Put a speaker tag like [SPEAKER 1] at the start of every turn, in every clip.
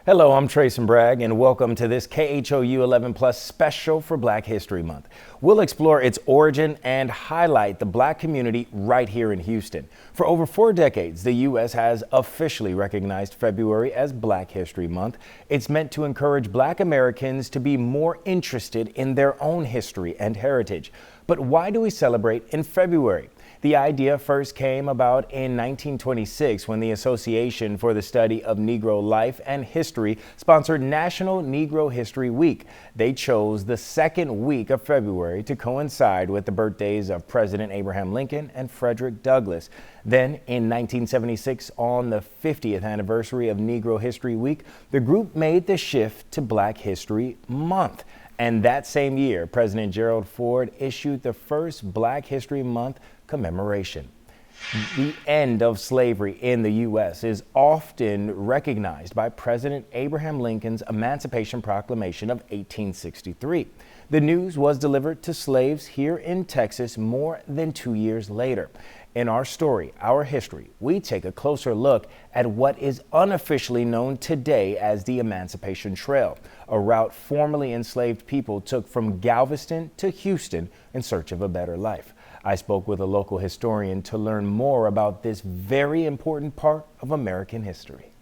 [SPEAKER 1] Hello, I'm Trace Bragg, and welcome to this KHOU 11 Plus special for Black History Month. We'll explore its origin and highlight the Black community right here in Houston. For over 4 decades, the U.S. has officially recognized February as Black History Month. It's meant to encourage Black Americans to be more interested in their own history and heritage. But why do we celebrate in February? The idea first came about in 1926 when the Association for the Study of Negro Life and History sponsored National Negro History Week. They chose the second week of February to coincide with the birthdays of President Abraham Lincoln and Frederick Douglass. Then in 1976, on the 50th anniversary of Negro History Week, the group made the shift to Black History Month. And that same year, President Gerald Ford issued the first Black History Month commemoration. The end of slavery in the U.S. is often recognized by President Abraham Lincoln's Emancipation Proclamation of 1863. The news was delivered to slaves here in Texas more than 2 years later. In our story, Our History, we take a closer look at what is unofficially known today as the Emancipation Trail, a route formerly enslaved people took from Galveston to Houston in search of a better life. I spoke with a local historian to learn more about this very important part of American history.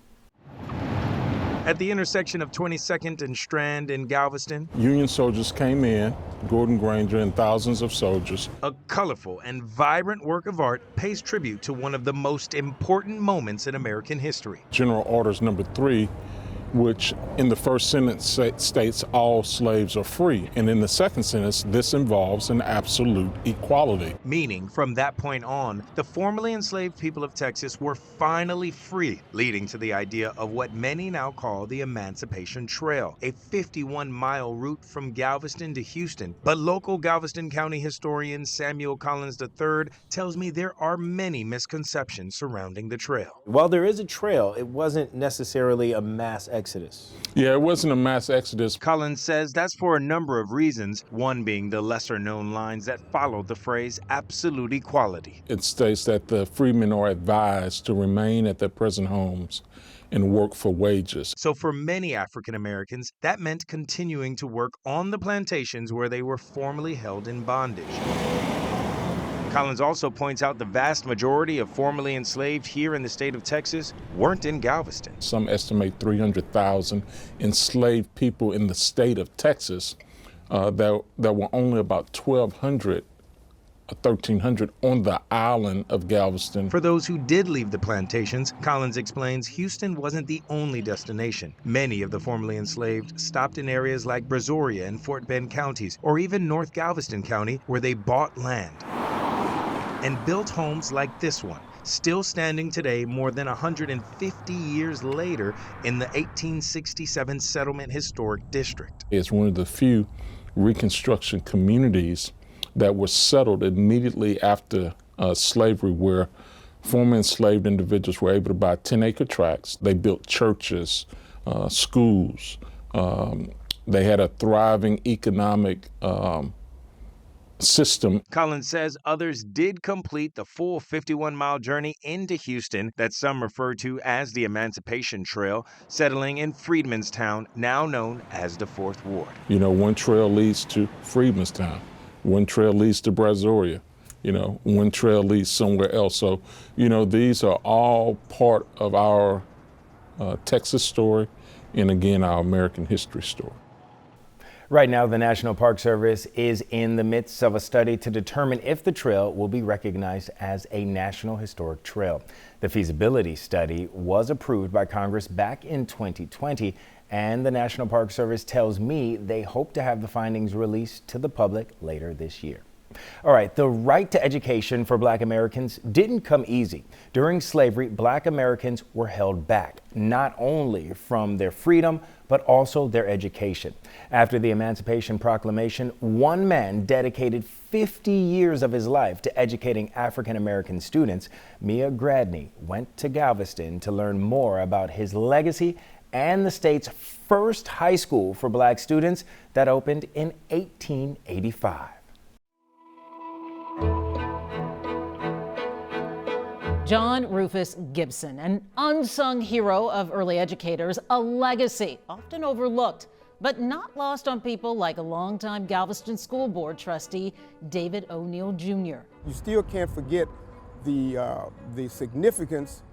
[SPEAKER 2] At the intersection of 22nd and Strand in Galveston,
[SPEAKER 3] Union soldiers came in, Gordon Granger and thousands of soldiers.
[SPEAKER 2] A colorful and vibrant work of art pays tribute to one of the most important moments in American history.
[SPEAKER 3] General Orders Number 3, which in the first sentence states all slaves are free. And in the second sentence, this involves an absolute equality.
[SPEAKER 2] Meaning, from that point on, the formerly enslaved people of Texas were finally free, leading to the idea of what many now call the Emancipation Trail, a 51-mile route from Galveston to Houston. But local Galveston County historian Samuel Collins III tells me there are many misconceptions surrounding the trail.
[SPEAKER 1] While there is a trail, it wasn't necessarily a mass exodus.
[SPEAKER 3] Yeah, it wasn't a mass exodus.
[SPEAKER 2] Collins says that's for a number of reasons, one being the lesser-known lines that followed the phrase absolute equality.
[SPEAKER 3] It states that the freedmen are advised to remain at their present homes and work for wages.
[SPEAKER 2] So for many African Americans, that meant continuing to work on the plantations where they were formerly held in bondage. Collins also points out the vast majority of formerly enslaved here in the state of Texas weren't in Galveston.
[SPEAKER 3] Some estimate 300,000 enslaved people in the state of Texas. There were only about 1,200 or 1,300 on the island of Galveston.
[SPEAKER 2] For those who did leave the plantations, Collins explains Houston wasn't the only destination. Many of the formerly enslaved stopped in areas like Brazoria and Fort Bend counties, or even North Galveston County, where they bought land and built homes like this one, still standing today more than 150 years later in the 1867 Settlement Historic District.
[SPEAKER 3] It's one of the few Reconstruction communities that were settled immediately after slavery, where former enslaved individuals were able to buy 10-acre tracts. They built churches, schools. They had a thriving economic system.
[SPEAKER 2] Collins says others did complete the full 51-mile journey into Houston that some refer to as the Emancipation Trail, settling in Freedmenstown, now known as the Fourth Ward.
[SPEAKER 3] You know, one trail leads to Freedmenstown, one trail leads to Brazoria, one trail leads somewhere else. So, these are all part of our Texas story and, again, our American history story.
[SPEAKER 1] Right now, the National Park Service is in the midst of a study to determine if the trail will be recognized as a National Historic Trail. The feasibility study was approved by Congress back in 2020, and the National Park Service tells me they hope to have the findings released to the public later this year. All right, the right to education for Black Americans didn't come easy. During slavery, Black Americans were held back, not only from their freedom, but also their education. After the Emancipation Proclamation, one man dedicated 50 years of his life to educating African American students. Mia Gradney went to Galveston to learn more about his legacy and the state's first high school for Black students that opened in 1885.
[SPEAKER 4] John Rufus Gibson, an unsung hero of early educators, a legacy often overlooked, but not lost on people like a longtime Galveston School Board trustee, David O'Neill Jr.
[SPEAKER 5] You still can't forget the significance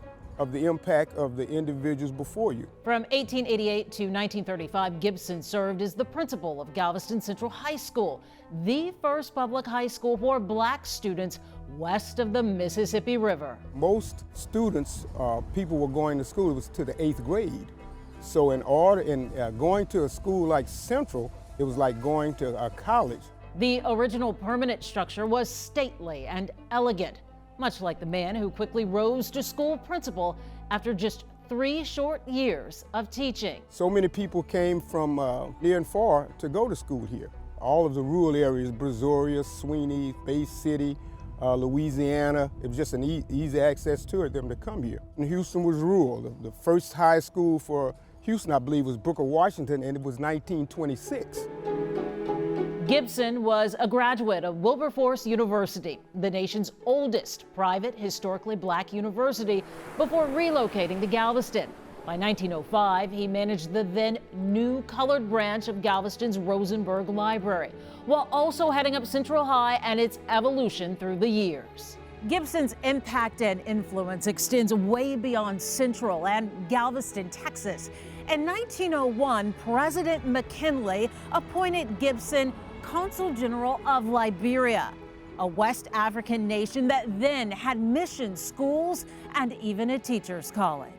[SPEAKER 5] of the impact of the individuals before you.
[SPEAKER 4] From 1888 to 1935, Gibson served as the principal of Galveston Central High School, the first public high school for black students west of the Mississippi River.
[SPEAKER 5] Most students, people were going to school, it was to the 8th grade. So going to a school like Central, it was like going to a college.
[SPEAKER 4] The original permanent structure was stately and elegant, much like the man who quickly rose to school principal after just 3 short years of teaching.
[SPEAKER 5] So many people came from near and far to go to school here. All of the rural areas, Brazoria, Sweeney, Bay City, Louisiana, it was just an easy access to them to come here. And Houston was rural. The first high school for Houston, I believe, was Booker Washington, and it was 1926.
[SPEAKER 4] Gibson was a graduate of Wilberforce University, the nation's oldest private historically black university, before relocating to Galveston. By 1905, he managed the then new colored branch of Galveston's Rosenberg Library, while also heading up Central High and its evolution through the years. Gibson's impact and influence extends way beyond Central and Galveston, Texas. In 1901, President McKinley appointed Gibson Consul General of Liberia, a West African nation that then had mission schools and even a teacher's college.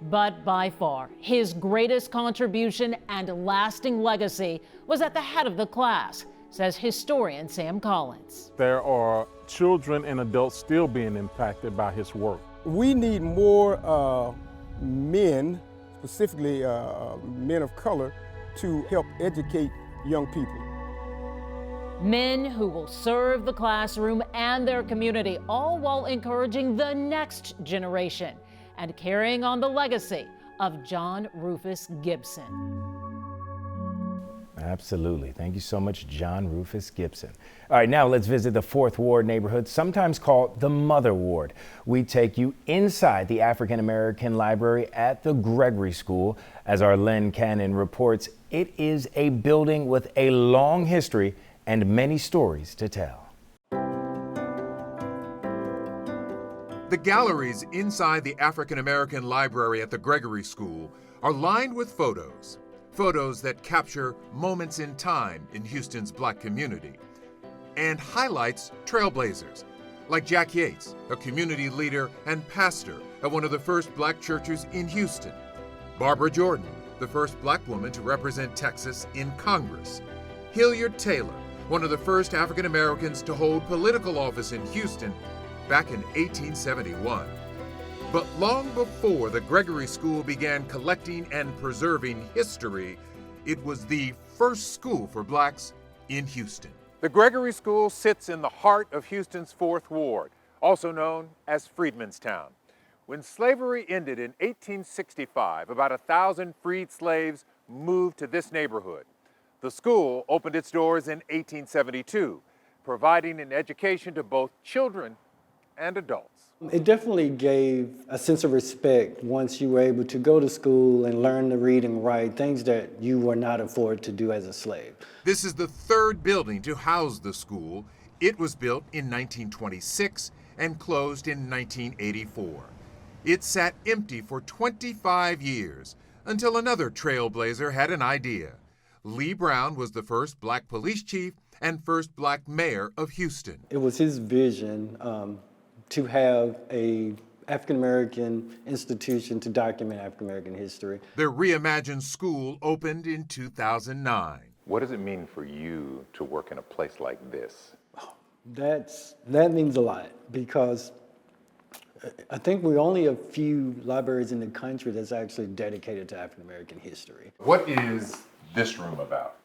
[SPEAKER 4] But by far, his greatest contribution and lasting legacy was at the head of the class, says historian Sam Collins.
[SPEAKER 3] There are children and adults still being impacted by his work.
[SPEAKER 5] We need more men, specifically men of color, to help educate young people.
[SPEAKER 4] Men who will serve the classroom and their community, all while encouraging the next generation and carrying on the legacy of John Rufus Gibson.
[SPEAKER 1] Absolutely. Thank you so much, John Rufus Gibson. All right, now let's visit the 4th Ward neighborhood, sometimes called the Mother Ward. We take you inside the African American Library at the Gregory School. As our Len Cannon reports, it is a building with a long history and many stories to tell.
[SPEAKER 6] The galleries inside the African American Library at the Gregory School are lined with photos. Photos that capture moments in time in Houston's black community and highlights trailblazers like Jack Yates, a community leader and pastor of one of the first black churches in Houston, Barbara Jordan, the first black woman to represent Texas in Congress, Hilliard Taylor, one of the first African Americans to hold political office in Houston back in 1871. But long before the Gregory School began collecting and preserving history, it was the first school for blacks in Houston. The Gregory School sits in the heart of Houston's 4th Ward, also known as Freedmen's Town. When slavery ended in 1865, about 1,000 freed slaves moved to this neighborhood. The school opened its doors in 1872, providing an education to both children and adults.
[SPEAKER 7] It definitely gave a sense of respect once you were able to go to school and learn to read and write, things that you were not afforded to do as a slave.
[SPEAKER 6] This is the 3rd building to house the school. It was built in 1926 and closed in 1984. It sat empty for 25 years until another trailblazer had an idea. Lee Brown was the first black police chief and first black mayor of Houston.
[SPEAKER 7] It was his vision to have a African-American institution to document African-American history.
[SPEAKER 6] The reimagined school opened in 2009.
[SPEAKER 8] What does it mean for you to work in a place like this?
[SPEAKER 7] That means a lot, because I think we're only a few libraries in the country that's actually dedicated to African-American history.
[SPEAKER 8] What is this room about?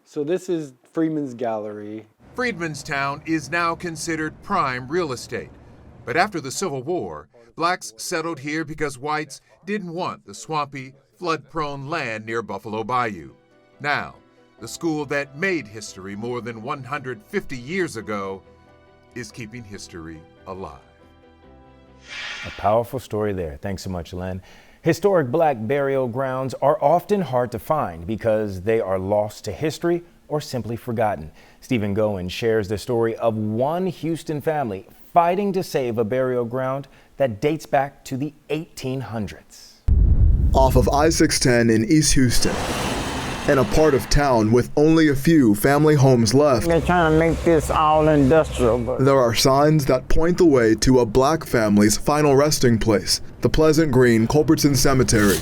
[SPEAKER 7] So this is Freedmen's Gallery.
[SPEAKER 6] Freedmen's Town is now considered prime real estate. But after the Civil War, blacks settled here because whites didn't want the swampy, flood-prone land near Buffalo Bayou. Now, the school that made history more than 150 years ago is keeping history alive.
[SPEAKER 1] A powerful story there. Thanks so much, Len. Historic Black burial grounds are often hard to find because they are lost to history or simply forgotten. Stephen Goen shares the story of one Houston family fighting to save a burial ground that dates back to the 1800s.
[SPEAKER 9] Off of I-610 in East Houston, in a part of town with only a few family homes left.
[SPEAKER 10] They're trying to make this all industrial. But
[SPEAKER 9] there are signs that point the way to a Black family's final resting place, the Pleasant Green Culbertson Cemetery.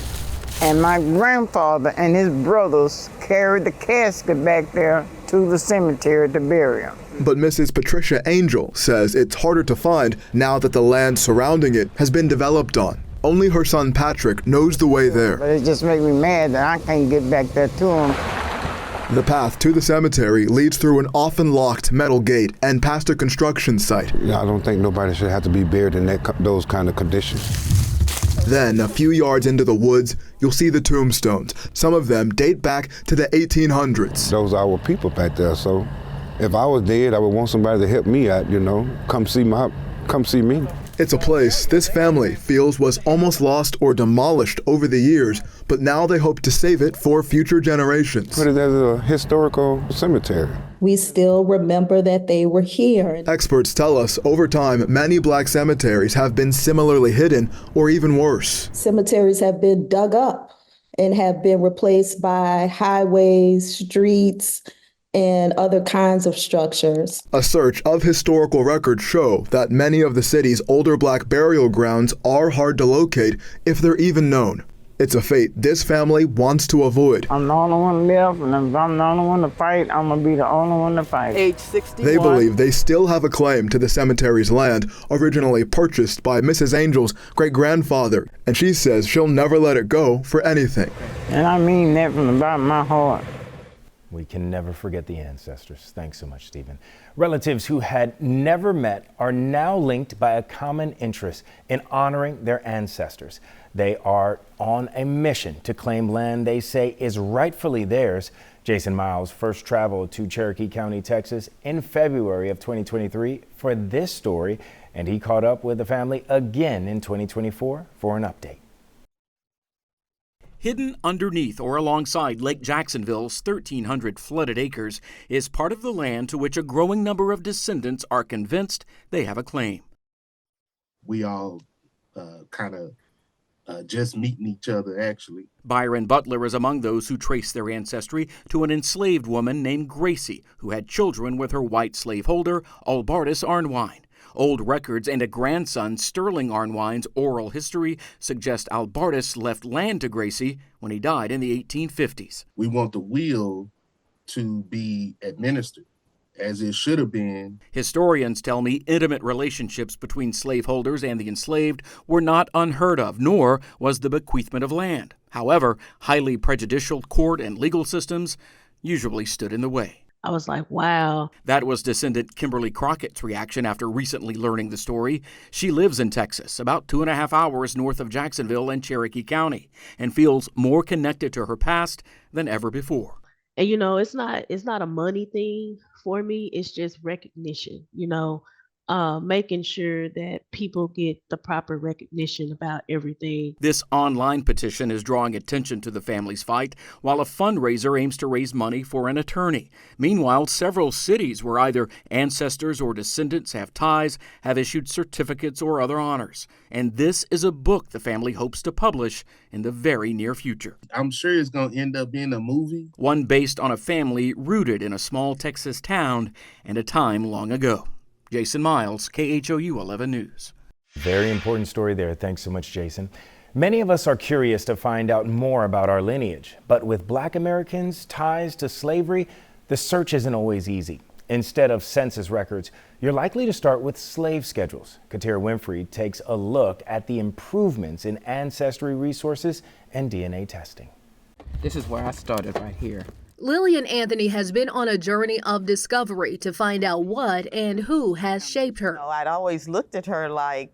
[SPEAKER 10] And my grandfather and his brothers carried the casket back there to the cemetery to bury him.
[SPEAKER 9] But Mrs. Patricia Angel says it's harder to find now that the land surrounding it has been developed on. Only her son Patrick knows the way there.
[SPEAKER 10] But it just makes me mad that I can't get back there to him.
[SPEAKER 9] The path to the cemetery leads through an often locked metal gate and past a construction site.
[SPEAKER 11] I don't think nobody should have to be buried in those kind of conditions.
[SPEAKER 9] Then, a few yards into the woods, you'll see the tombstones. Some of them date back to the 1800s.
[SPEAKER 11] Those are our people back there, so if I was dead, I would want somebody to help me out, come see me.
[SPEAKER 9] It's a place this family feels was almost lost or demolished over the years, but now they hope to save it for future generations.
[SPEAKER 11] Put it as a historical cemetery.
[SPEAKER 12] We still remember that they were here.
[SPEAKER 9] Experts tell us over time, many Black cemeteries have been similarly hidden or even worse.
[SPEAKER 12] Cemeteries have been dug up and have been replaced by highways, streets, and other kinds of structures.
[SPEAKER 9] A search of historical records show that many of the city's older Black burial grounds are hard to locate if they're even known. It's a fate this family wants to avoid.
[SPEAKER 10] I'm the only one left, and if I'm the only one to fight, I'm gonna be the only one to fight.
[SPEAKER 12] Age 61.
[SPEAKER 9] They believe they still have a claim to the cemetery's land, originally purchased by Mrs. Angel's great-grandfather, and she says she'll never let it go for anything.
[SPEAKER 10] And I mean that from the bottom of my heart.
[SPEAKER 1] We can never forget the ancestors. Thanks so much, Stephen. Relatives who had never met are now linked by a common interest in honoring their ancestors. They are on a mission to claim land they say is rightfully theirs. Jason Miles first traveled to Cherokee County, Texas in February of 2023 for this story, and he caught up with the family again in 2024 for an update.
[SPEAKER 13] Hidden underneath or alongside Lake Jacksonville's 1,300 flooded acres is part of the land to which a growing number of descendants are convinced they have a claim.
[SPEAKER 14] We all kind of just meeting each other, actually.
[SPEAKER 13] Byron Butler is among those who trace their ancestry to an enslaved woman named Gracie, who had children with her white slaveholder, Albartus Arnwine. Old records and a grandson, Sterling Arnwine's oral history suggest Albartus left land to Gracie when he died in the 1850s.
[SPEAKER 14] We want the will to be administered as it should have been.
[SPEAKER 13] Historians tell me intimate relationships between slaveholders and the enslaved were not unheard of, nor was the bequeathment of land. However, highly prejudicial court and legal systems usually stood in the way.
[SPEAKER 15] I was like, wow.
[SPEAKER 13] That was descendant Kimberly Crockett's reaction after recently learning the story. She lives in Texas, about 2.5 hours north of Jacksonville and Cherokee County, and feels more connected to her past than ever before.
[SPEAKER 15] And it's not a money thing for me. It's just recognition, making sure that people get the proper recognition about everything.
[SPEAKER 13] This online petition is drawing attention to the family's fight, while a fundraiser aims to raise money for an attorney. Meanwhile, several cities where either ancestors or descendants have ties have issued certificates or other honors. And this is a book the family hopes to publish in the very near future.
[SPEAKER 14] I'm sure it's going to end up being a movie.
[SPEAKER 13] One based on a family rooted in a small Texas town and a time long ago. Jason Miles, KHOU 11 News.
[SPEAKER 1] Very important story there. Thanks so much, Jason. Many of us are curious to find out more about our lineage, but with Black Americans' ties to slavery, the search isn't always easy. Instead of census records, you're likely to start with slave schedules. Katira Winfrey takes a look at the improvements in ancestry resources and DNA testing.
[SPEAKER 16] This is where I started, right here.
[SPEAKER 17] Lillian Anthony has been on a journey of discovery to find out what and who has shaped her.
[SPEAKER 18] I'd always looked at her like,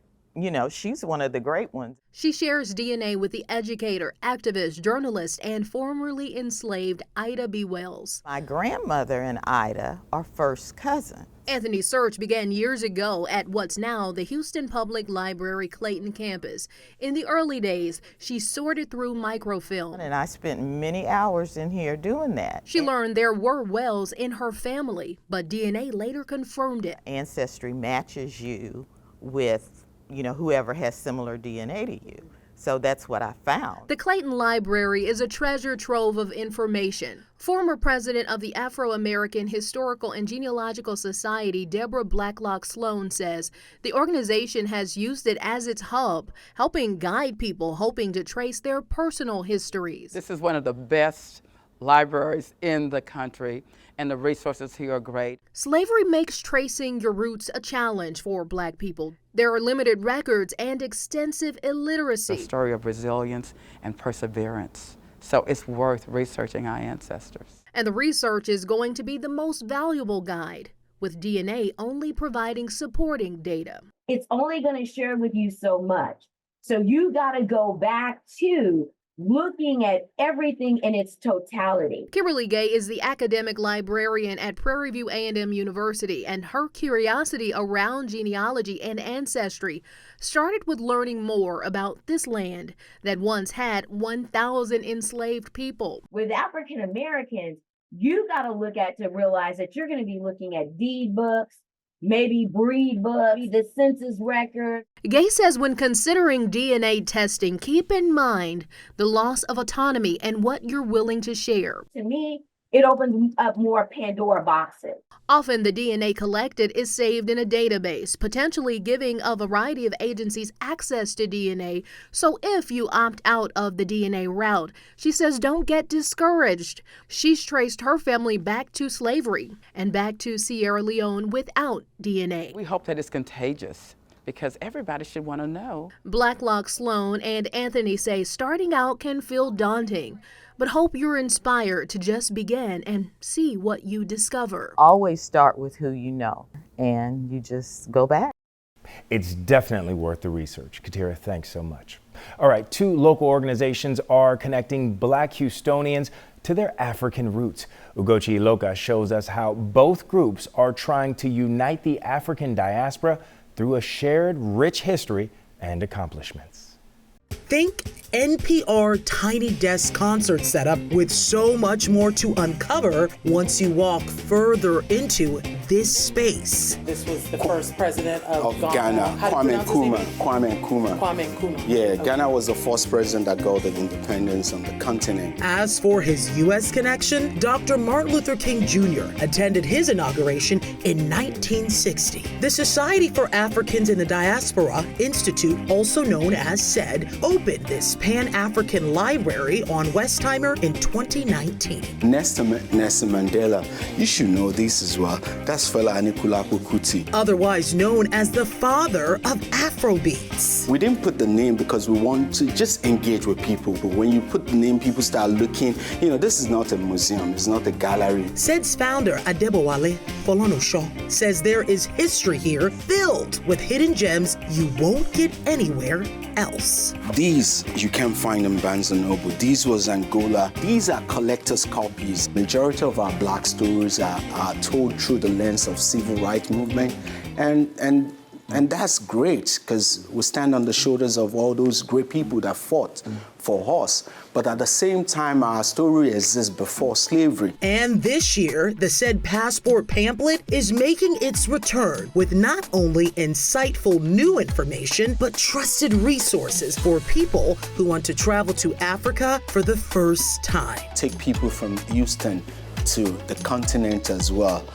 [SPEAKER 18] she's one of the great ones.
[SPEAKER 17] She shares DNA with the educator, activist, journalist, and formerly enslaved Ida B. Wells.
[SPEAKER 18] My grandmother and Ida are first cousin.
[SPEAKER 17] Anthony's search began years ago at what's now the Houston Public Library Clayton campus. In the early days, she sorted through microfilm.
[SPEAKER 18] And I spent many hours in here doing that.
[SPEAKER 17] She learned there were wells in her family, but DNA later confirmed it.
[SPEAKER 18] Ancestry matches you with, whoever has similar DNA to you. So that's what I found.
[SPEAKER 17] The Clayton Library is a treasure trove of information. Former president of the Afro-American Historical and Genealogical Society, Deborah Blacklock Sloan, says the organization has used it as its hub, helping guide people hoping to trace their personal histories.
[SPEAKER 16] This is one of the best libraries in the country, and the resources here are great.
[SPEAKER 17] Slavery makes tracing your roots a challenge for Black people. There are limited records and extensive illiteracy.
[SPEAKER 16] A story of resilience and perseverance. So it's worth researching our ancestors.
[SPEAKER 17] And the research is going to be the most valuable guide, with DNA only providing supporting data.
[SPEAKER 19] It's only going to share with you so much. So you got to go back to looking at everything in its totality.
[SPEAKER 17] Kimberly Gay is the academic librarian at Prairie View A&M University, and her curiosity around genealogy and ancestry started with learning more about this land that once had 1,000 enslaved people.
[SPEAKER 19] With African Americans, you got to look at to realize that you're going to be looking at deed books, maybe breed books, the census record.
[SPEAKER 17] Gay says when considering DNA testing, keep in mind the loss of autonomy and what you're willing to share.
[SPEAKER 19] To me, it opens up more Pandora boxes.
[SPEAKER 17] Often the DNA collected is saved in a database, potentially giving a variety of agencies access to DNA. So if you opt out of the DNA route, she says don't get discouraged. She's traced her family back to slavery and back to Sierra Leone without DNA.
[SPEAKER 16] We hope that it's contagious, because everybody should want to know.
[SPEAKER 17] Blacklock Sloan and Anthony say starting out can feel daunting, but hope you're inspired to just begin and see what you discover.
[SPEAKER 18] Always start with who you know, and you just go back.
[SPEAKER 1] It's definitely worth the research. Katira, thanks so much. All right, 2 local organizations are connecting Black Houstonians to their African roots. Ugochi Iloka shows us how both groups are trying to unite the African diaspora through a shared rich history and accomplishments.
[SPEAKER 20] Think NPR Tiny Desk concert setup with so much more to uncover once you walk further into this space.
[SPEAKER 21] This was the first president of
[SPEAKER 22] Ghana, Kwame Nkrumah. Yeah, Ghana was the first president that got the independence on the continent.
[SPEAKER 20] As for his U.S. connection, Dr. Martin Luther King Jr. attended his inauguration in 1960. The Society for Africans in the Diaspora Institute, also known as SAID, opened this Pan-African Library on Westheimer in 2019.
[SPEAKER 22] Nelson Mandela, you should know this as well. That's Fela Anikulapo Kuti.
[SPEAKER 20] Otherwise known as the father of Afrobeats.
[SPEAKER 22] We didn't put the name because we want to just engage with people. But when you put the name, people start looking. This is not a museum, it's not a gallery.
[SPEAKER 20] SAID's founder, Adebowale Folorunsho, says there is history here filled with hidden gems you won't get anywhere else.
[SPEAKER 22] These you can't find in Barnes & Noble. These was Angola. These are collector's copies. Majority of our Black stories are told through the lens of civil rights movement, and that's great because we stand on the shoulders of all those great people that fought for us. But at the same time, our story exists before slavery.
[SPEAKER 20] And this year, the SAID passport pamphlet is making its return with not only insightful new information, but trusted resources for people who want to travel to Africa for the first time.
[SPEAKER 22] Take people from Houston to the continent as well.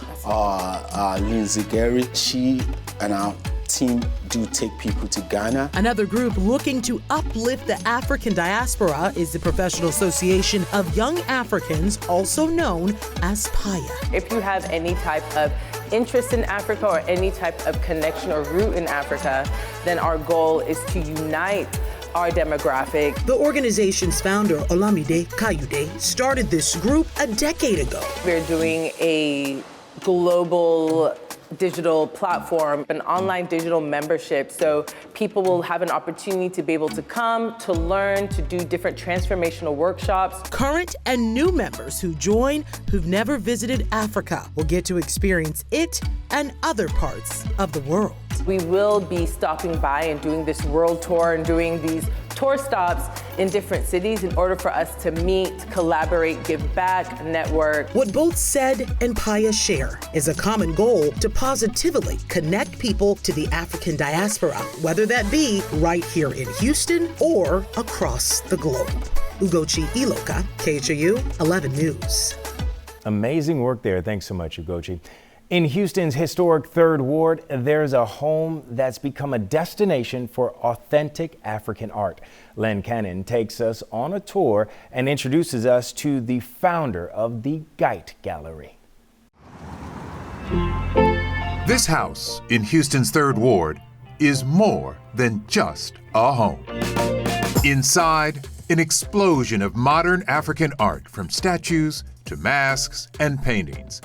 [SPEAKER 22] Lindsay Gary, she and our team do take people to Ghana.
[SPEAKER 20] Another group looking to uplift the African diaspora is the Professional Association of Young Africans, also known as PAYA.
[SPEAKER 23] If you have any type of interest in Africa or any type of connection or root in Africa, then our goal is to unite our demographic.
[SPEAKER 20] The organization's founder, Olamide Kayode, started this group a decade ago.
[SPEAKER 23] We're doing a global digital platform, an online digital membership. So people will have an opportunity to be able to come, to learn, to do different transformational workshops.
[SPEAKER 20] Current and new members who join who've never visited Africa will get to experience it and other parts of the world.
[SPEAKER 23] We will be stopping by and doing this world tour and doing these tour stops in different cities in order for us to meet, collaborate, give back, network.
[SPEAKER 20] What both Said and Paya share is a common goal to positively connect people to the African diaspora, whether that be right here in Houston or across the globe. Ugochi Iloka, KHOU 11 News.
[SPEAKER 1] Amazing work there. Thanks so much, Ugochi. In Houston's historic 3rd Ward, there's a home that's become a destination for authentic African art. Len Cannon takes us on a tour and introduces us to the founder of the Geit Gallery.
[SPEAKER 6] This house in Houston's 3rd Ward is more than just a home. Inside, an explosion of modern African art, from statues to masks and paintings.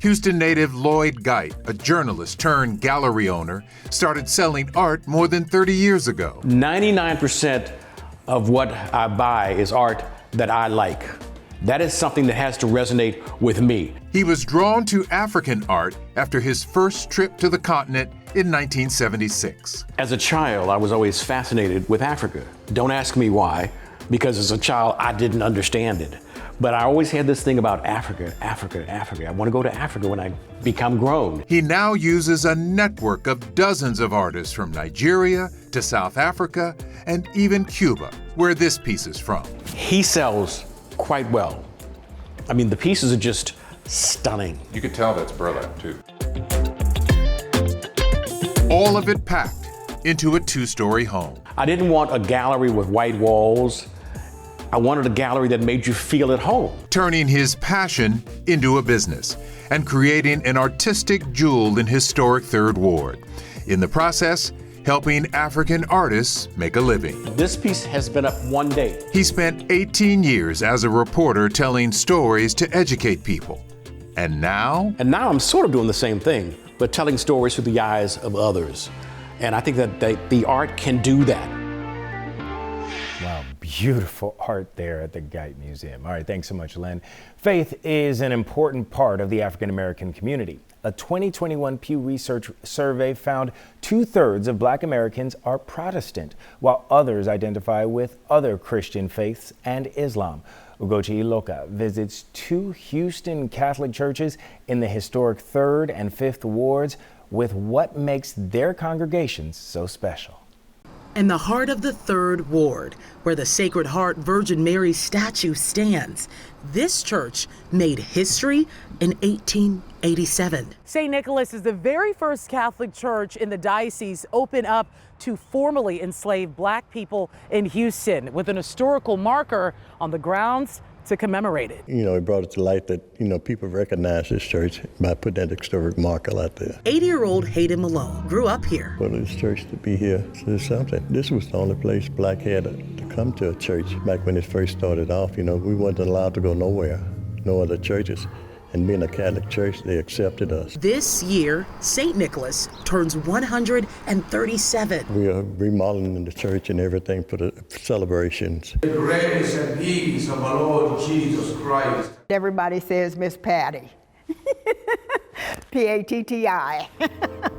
[SPEAKER 6] Houston native Lloyd Geit, a journalist turned gallery owner, started selling art more than 30 years ago.
[SPEAKER 2] 99% of what I buy is art that I like. That is something that has to resonate with me.
[SPEAKER 6] He was drawn to African art after his first trip to the continent in 1976.
[SPEAKER 2] As a child, I was always fascinated with Africa. Don't ask me why, because as a child, I didn't understand it. But I always had this thing about Africa, Africa, Africa. I want to go to Africa when I become grown.
[SPEAKER 6] He now uses a network of dozens of artists from Nigeria to South Africa and even Cuba, where this piece is from.
[SPEAKER 2] He sells quite well. I mean, the pieces are just stunning.
[SPEAKER 8] You can tell that's burlap too.
[SPEAKER 6] All of it packed into a 2-story home.
[SPEAKER 2] I didn't want a gallery with white walls. I wanted a gallery that made you feel at home.
[SPEAKER 6] Turning his passion into a business and creating an artistic jewel in historic 3rd Ward. In the process, helping African artists make a living.
[SPEAKER 2] This piece has been up one day.
[SPEAKER 6] He spent 18 years as a reporter telling stories to educate people. And now?
[SPEAKER 2] And now I'm sort of doing the same thing, but telling stories through the eyes of others. And I think that the art can do that.
[SPEAKER 1] Wow, beautiful art there at the Geit Museum. All right, thanks so much, Len. Faith is an important part of the African American community. A 2021 Pew Research survey found 2/3 of Black Americans are Protestant, while others identify with other Christian faiths and Islam. Ugochi Iloka visits 2 Houston Catholic churches in the historic 3rd and 5th wards with what makes their congregations so special.
[SPEAKER 20] In the heart of the 3rd Ward, where the Sacred Heart Virgin Mary statue stands, this church made history in 1887.
[SPEAKER 3] St. Nicholas is the very first Catholic church in the diocese open up to formerly enslaved Black people in Houston, with an historical marker on the grounds to commemorate it.
[SPEAKER 5] You know, it brought it to light that, people recognize this church by putting that historic marker out there.
[SPEAKER 20] 80-year-old Hayden Malone grew up here.
[SPEAKER 5] For this church to be here is something. This was the only place Black had to come to a church back when it first started off. We weren't allowed to go nowhere, no other churches. And being a Catholic church, they accepted us.
[SPEAKER 20] This year, St. Nicholas turns 137.
[SPEAKER 5] We are remodeling the church and everything for the celebrations.
[SPEAKER 24] The grace and peace of our Lord Jesus Christ.
[SPEAKER 10] Everybody says Miss Patty. P-A-T-T-I.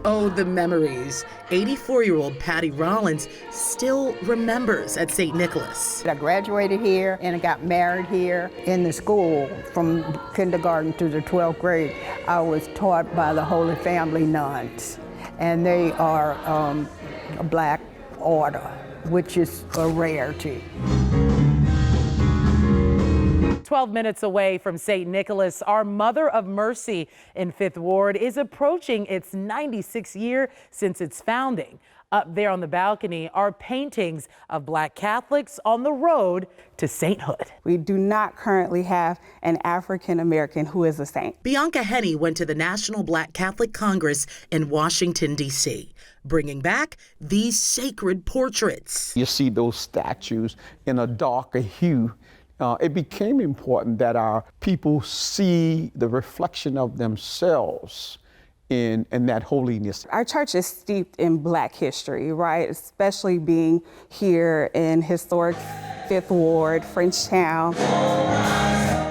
[SPEAKER 20] Oh, the memories. 84-year-old Patty Rollins still remembers at St. Nicholas.
[SPEAKER 10] I graduated here and I got married here. In the school from kindergarten to the 12th grade, I was taught by the Holy Family nuns. And they are a Black order, which is a rarity.
[SPEAKER 3] 12 minutes away from St. Nicholas, our Mother of Mercy in 5th Ward is approaching its 96th year since its founding. Up there on the balcony are paintings of Black Catholics on the road to sainthood.
[SPEAKER 25] We do not currently have an African American who is a saint.
[SPEAKER 20] Bianca Henney went to the National Black Catholic Congress in Washington, D.C., bringing back these sacred portraits.
[SPEAKER 26] You see those statues in a darker hue. It became important that our people see the reflection of themselves in that holiness.
[SPEAKER 25] Our church is steeped in Black history, right? Especially being here in historic Fifth Ward, Frenchtown.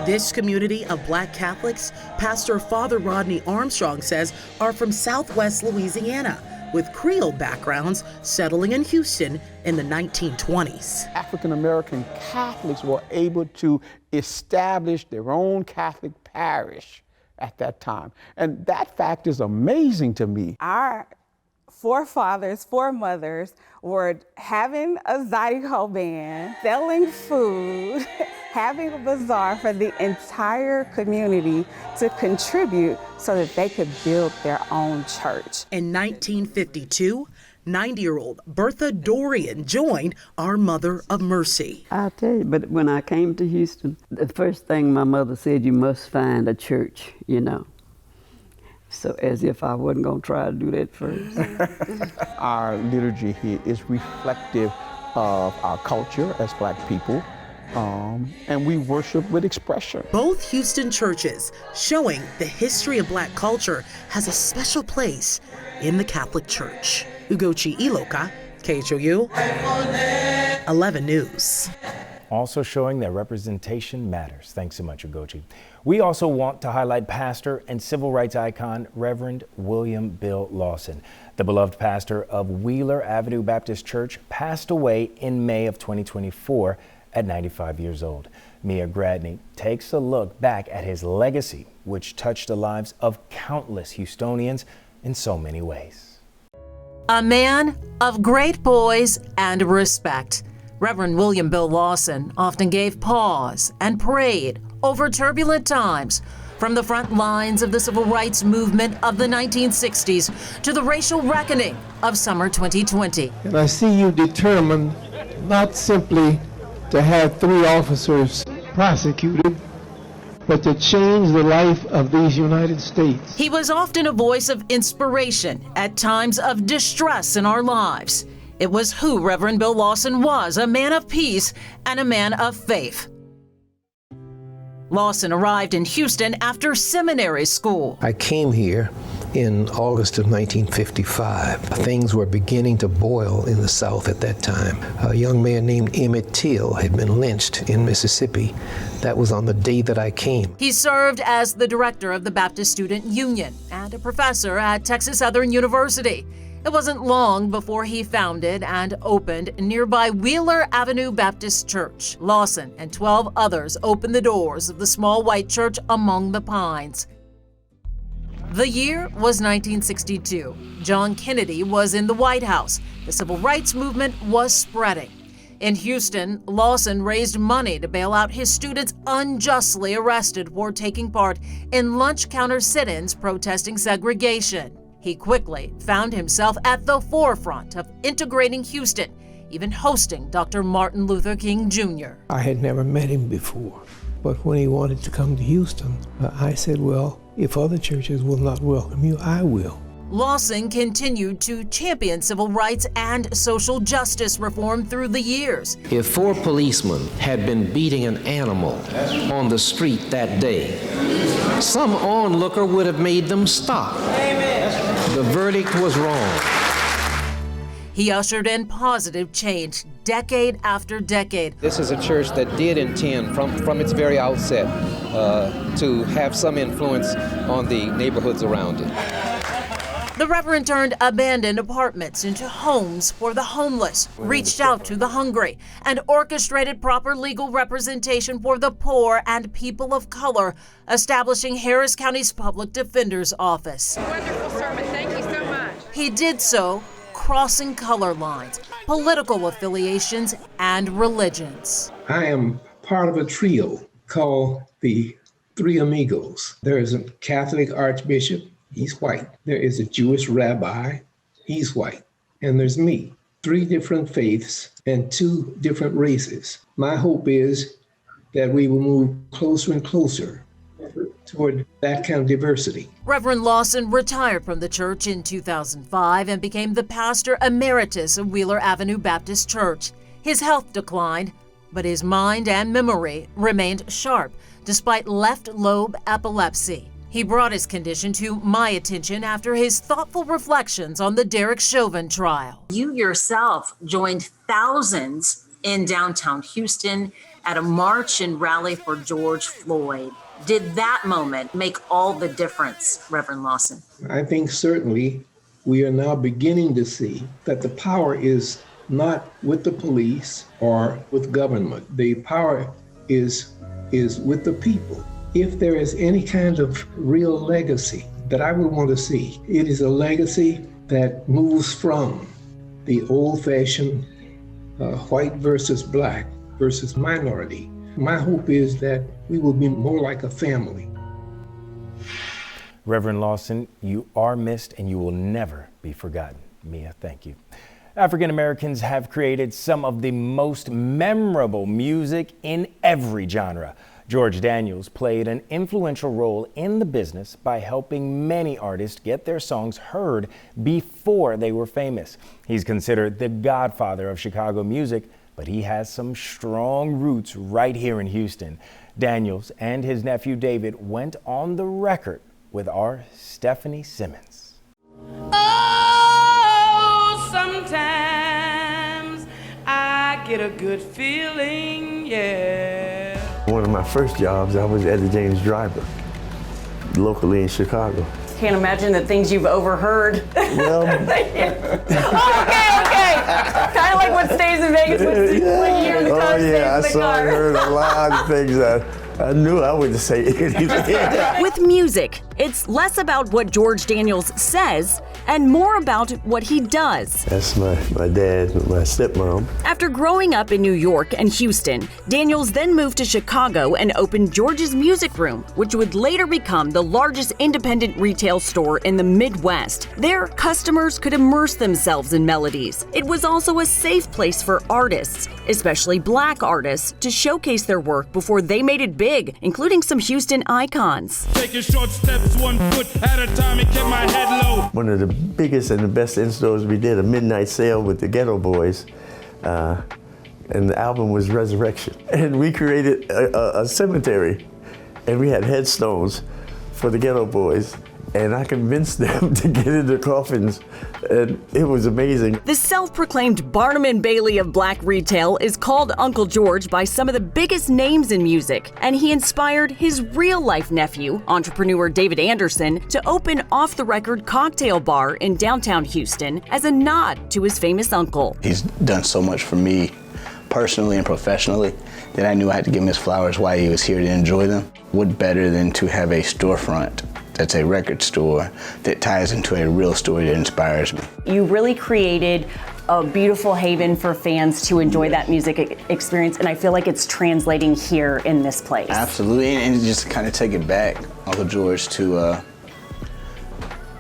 [SPEAKER 20] This community of Black Catholics, Pastor Father Rodney Armstrong says, are from Southwest Louisiana, with Creole backgrounds settling in Houston in the 1920s.
[SPEAKER 26] African American Catholics were able to establish their own Catholic parish at that time. And that fact is amazing to me.
[SPEAKER 25] Our forefathers, foremothers were having a Zydeco band, selling food, having a bazaar for the entire community to contribute so that they could build their own church.
[SPEAKER 20] In 1952, 90-year-old Bertha Dorian joined our Mother of Mercy.
[SPEAKER 4] I'll tell you, but when I came to Houston, the first thing my mother said, you must find a church, you know. So as if I wasn't going to try to do that first.
[SPEAKER 26] Our liturgy here is reflective of our culture as Black people, and we worship with expression.
[SPEAKER 20] Both Houston churches showing the history of Black culture has a special place in the Catholic Church. Ugochi Iloka, KHOU 11 News.
[SPEAKER 1] Also showing that representation matters. Thanks so much, Ugochi. We also want to highlight pastor and civil rights icon, Reverend William Bill Lawson. The beloved pastor of Wheeler Avenue Baptist Church passed away in May of 2024 at 95 years old. Mia Gradney takes a look back at his legacy, which touched the lives of countless Houstonians in so many ways.
[SPEAKER 3] A man of great poise and respect. Reverend William Bill Lawson often gave pause and prayed over turbulent times, from the front lines of the civil rights movement of the 1960s to the racial reckoning of summer 2020.
[SPEAKER 7] And I see you determined not simply to have 3 officers prosecuted, but to change the life of these United States.
[SPEAKER 3] He was often a voice of inspiration at times of distress in our lives. It was who Reverend Bill Lawson was, a man of peace and a man of faith. Lawson arrived in Houston after seminary school.
[SPEAKER 9] I came here in August of 1955. Things were beginning to boil in the South at that time. A young man named Emmett Till had been lynched in Mississippi. That was on the day that I came.
[SPEAKER 3] He served as the director of the Baptist Student Union and a professor at Texas Southern University. It wasn't long before he founded and opened nearby Wheeler Avenue Baptist Church. Lawson and 12 others opened the doors of the small white church among the pines. The year was 1962. John Kennedy was in the White House. The civil rights movement was spreading. In Houston, Lawson raised money to bail out his students unjustly arrested for taking part in lunch counter sit-ins protesting segregation. He quickly found himself at the forefront of integrating Houston, even hosting Dr. Martin Luther King Jr.
[SPEAKER 7] I had never met him before, but when he wanted to come to Houston, I said, well, if other churches will not welcome you, I will.
[SPEAKER 3] Lawson continued to champion civil rights and social justice reform through the years.
[SPEAKER 9] If 4 policemen had been beating an animal on the street that day, some onlooker would have made them stop. The verdict was wrong.
[SPEAKER 3] He ushered in positive change decade after decade.
[SPEAKER 11] This is a church that did intend from its very outset to have some influence on the neighborhoods around it.
[SPEAKER 3] The Reverend turned abandoned apartments into homes for the homeless, reached out to the hungry, and orchestrated proper legal representation for the poor and people of color, establishing Harris County's Public Defender's Office.
[SPEAKER 12] Wonderful sermon. Thank you so much.
[SPEAKER 3] He did so crossing color lines, political affiliations, and religions.
[SPEAKER 7] I am part of a trio called the Three Amigos. There is a Catholic archbishop. He's white. There is a Jewish rabbi, he's white. And there's me. 3 different faiths and 2 different races. My hope is that we will move closer and closer toward that kind of diversity.
[SPEAKER 3] Reverend Lawson retired from the church in 2005 and became the pastor emeritus of Wheeler Avenue Baptist Church. His health declined, but his mind and memory remained sharp despite left lobe epilepsy.
[SPEAKER 13] He brought his condition to my attention after his thoughtful reflections on the Derek Chauvin trial.
[SPEAKER 14] You yourself joined thousands in downtown Houston at a march and rally for George Floyd. Did that moment make all the difference, Reverend Lawson?
[SPEAKER 7] I think certainly we are now beginning to see that the power is not with the police or with government. The power is with the people. If there is any kind of real legacy that I would want to see, it is a legacy that moves from the old-fashioned white versus black versus minority. My hope is that we will be more like a family.
[SPEAKER 1] Reverend Lawson, you are missed and you will never be forgotten. Mia, thank you. African Americans have created some of the most memorable music in every genre. George Daniels played an influential role in the business by helping many artists get their songs heard before they were famous. He's considered the godfather of Chicago music, but he has some strong roots right here in Houston. Daniels and his nephew David went on the record with our Stephanie Simmons.
[SPEAKER 15] Oh, sometimes I get a good feeling, yeah.
[SPEAKER 5] One of my first jobs, I was as a James driver, locally in Chicago.
[SPEAKER 15] Can't imagine the things you've overheard.
[SPEAKER 5] Well,
[SPEAKER 15] okay. Kind of like what stays in Vegas when you hear the car stays in the car.
[SPEAKER 5] I saw and heard a lot of things that I knew I wouldn't say anything.
[SPEAKER 16] With music, it's less about what George Daniels says and more about what he does.
[SPEAKER 5] That's my dad, my stepmom.
[SPEAKER 16] After growing up in New York and Houston, Daniels then moved to Chicago and opened George's Music Room, which would later become the largest independent retail store in the Midwest. There, customers could immerse themselves in melodies. It was also a safe place for artists, especially black artists, to showcase their work before they made it big, including some Houston icons.
[SPEAKER 24] Taking short steps, 1 foot at a time, and kept my head low.
[SPEAKER 5] One of the biggest and the best in-stores we did, a midnight sale with the Ghetto Boys, and the album was Resurrection. And we created a cemetery, and we had headstones for the Ghetto Boys, and I convinced them to get in their coffins, and it was amazing.
[SPEAKER 16] The self-proclaimed Barnum and Bailey of black retail is called Uncle George by some of the biggest names in music, and he inspired his real-life nephew, entrepreneur David Anderson, to open off-the-record cocktail bar in downtown Houston as a nod to his famous uncle.
[SPEAKER 22] He's done so much for me personally and professionally that I knew I had to give him his flowers while he was here to enjoy them. What better than to have a storefront that's a record store that ties into a real story that inspires me.
[SPEAKER 16] You really created a beautiful haven for fans to enjoy that music experience, and I feel like it's translating here in this place.
[SPEAKER 22] Absolutely, and just to kind of take it back, Uncle George, to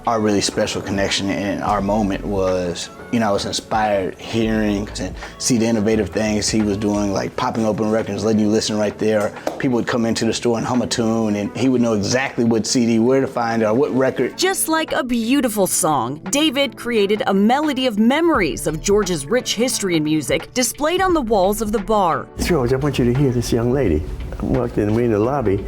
[SPEAKER 22] our really special connection in our moment was, I was inspired hearing and see the innovative things he was doing, like popping open records, letting you listen right there. People would come into the store and hum a tune, and he would know exactly what CD, where to find it, or what record.
[SPEAKER 16] Just like a beautiful song, David created a melody of memories of George's rich history in music displayed on the walls of the bar.
[SPEAKER 5] George, I want you to hear this young lady. I walked in, we in the lobby,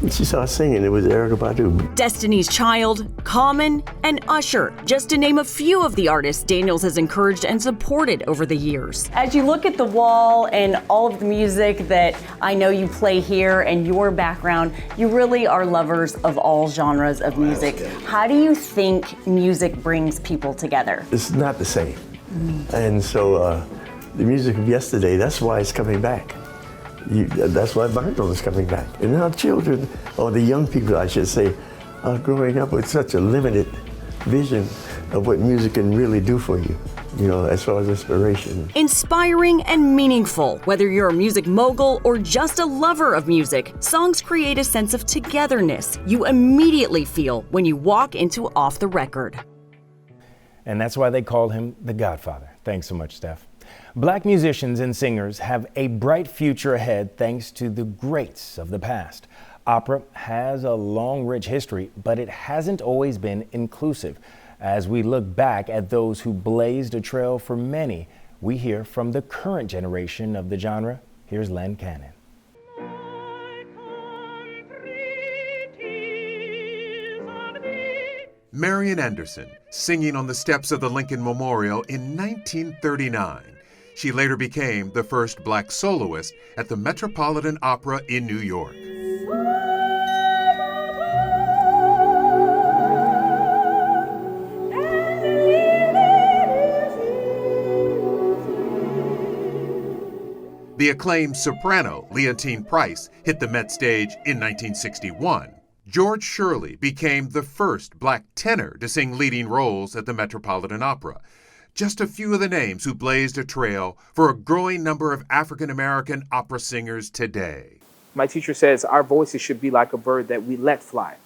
[SPEAKER 5] and she started singing. It was Erykah Badu.
[SPEAKER 16] Destiny's Child, Common, and Usher, just to name a few of the artists Daniels has encouraged and supported over the years. As you look at the wall and all of the music that I know you play here and your background, you really are lovers of all genres of music. How do you think music brings people together?
[SPEAKER 5] It's not the same. And so the music of yesterday, that's why it's coming back. That's why vinyl is coming back. And now children, or the young people I should say, are growing up with such a limited vision of what music can really do for you, as far as inspiration.
[SPEAKER 16] Inspiring and meaningful. Whether you're a music mogul or just a lover of music, songs create a sense of togetherness you immediately feel when you walk into Off the Record.
[SPEAKER 1] And that's why they call him the Godfather. Thanks so much, Steph. Black musicians and singers have a bright future ahead thanks to the greats of the past. Opera has a long, rich history, but it hasn't always been inclusive. As we look back at those who blazed a trail for many, we hear from the current generation of the genre. Here's Len Cannon.
[SPEAKER 6] Marian Anderson, singing on the steps of the Lincoln Memorial in 1939. She later became the first black soloist at the Metropolitan Opera in New York. The acclaimed soprano Leontine Price hit the Met stage in 1961. George Shirley became the first black tenor to sing leading roles at the Metropolitan Opera. Just a few of the names who blazed a trail for a growing number of African-American opera singers today.
[SPEAKER 8] My teacher says our voices should be like a bird that we let fly.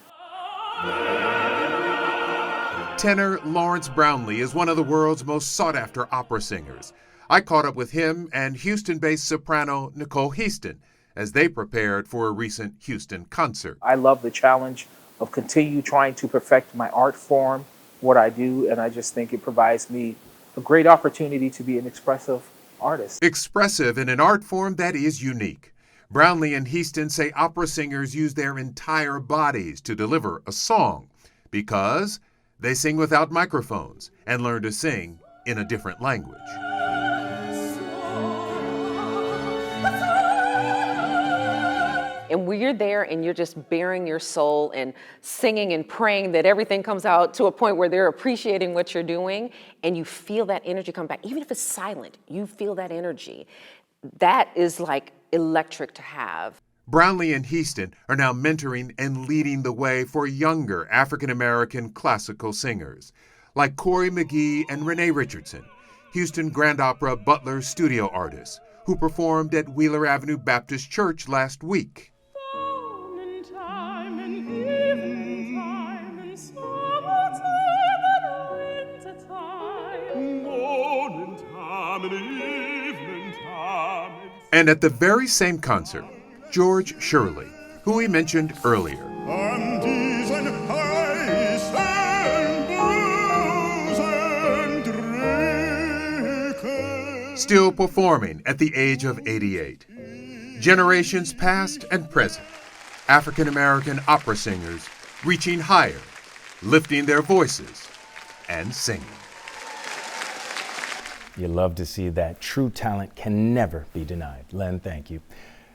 [SPEAKER 6] Tenor Lawrence Brownlee is one of the world's most sought-after opera singers. I caught up with him and Houston-based soprano Nicole Houston as they prepared for a recent Houston concert.
[SPEAKER 8] I love the challenge of continue trying to perfect my art form, what I do, and I just think it provides me a great opportunity to be an expressive artist.
[SPEAKER 6] Expressive in an art form that is unique. Brownlee and Houston say opera singers use their entire bodies to deliver a song because they sing without microphones and learn to sing in a different language.
[SPEAKER 17] And when you're there and you're just bearing your soul and singing and praying that everything comes out to a point where they're appreciating what you're doing, and you feel that energy come back, even if it's silent, you feel that energy. That is like electric to have.
[SPEAKER 6] Brownlee and Houston are now mentoring and leading the way for younger African-American classical singers, like Corey McGee and Renee Richardson, Houston Grand Opera Butler studio artists, who performed at Wheeler Avenue Baptist Church last week. And at the very same concert, George Shirley, who we mentioned earlier. Still performing at the age of 88. Generations past and present, African-American opera singers reaching higher, lifting their voices, and singing.
[SPEAKER 1] You love to see that. True talent can never be denied. Len, thank you.